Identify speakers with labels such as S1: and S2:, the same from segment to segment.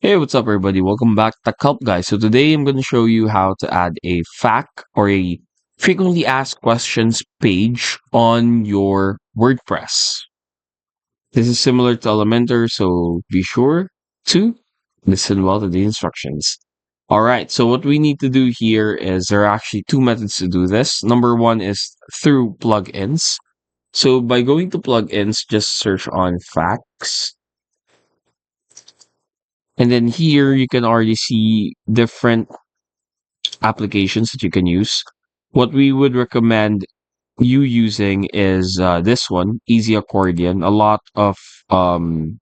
S1: Hey, what's up, everybody? Welcome back to Help Guys. So today I'm going to show you how to add a FAQ or a frequently asked questions page on your WordPress. This is similar to Elementor, so be sure to listen well to the instructions. All right, so what we need to do here is there are actually two methods to do this. Number one is through plugins. So by going to plugins, just search on FAQs. And then here you can already see different applications that you can use. What we would recommend you using is this one, Easy Accordion. A lot of um,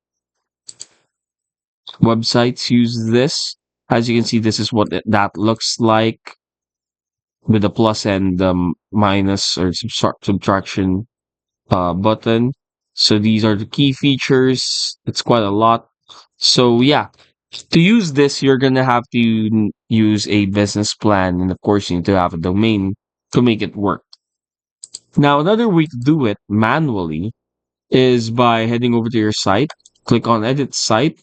S1: websites use this. As you can see, this is what that looks like with the plus and the minus or subtraction button. So these are the key features. It's quite a lot. So yeah, to use this, you're gonna have to use a business plan, and of course, you need to have a domain to make it work. Now, another way to do it manually is by heading over to your site, click on Edit Site,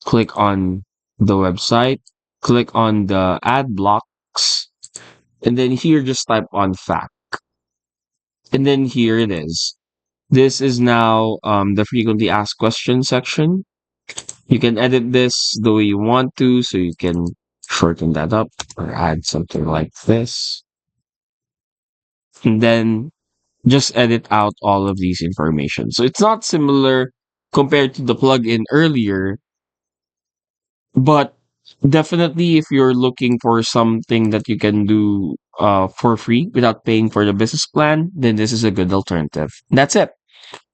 S1: click on the website, click on the ad blocks, and then here just type on fact. And then here it is. This is now the frequently asked questions section. You can edit this the way you want to, so you can shorten that up or add something like this. And then just edit out all of these information. So it's not similar compared to the plugin earlier, but definitely if you're looking for something that you can do for free without paying for the business plan, then this is a good alternative. That's it.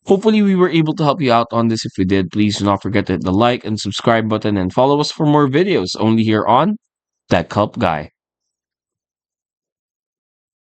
S1: Hopefully, we were able to help you out on this. If we did, please do not forget to hit the like and subscribe button and follow us for more videos only here on Tech Help Guy.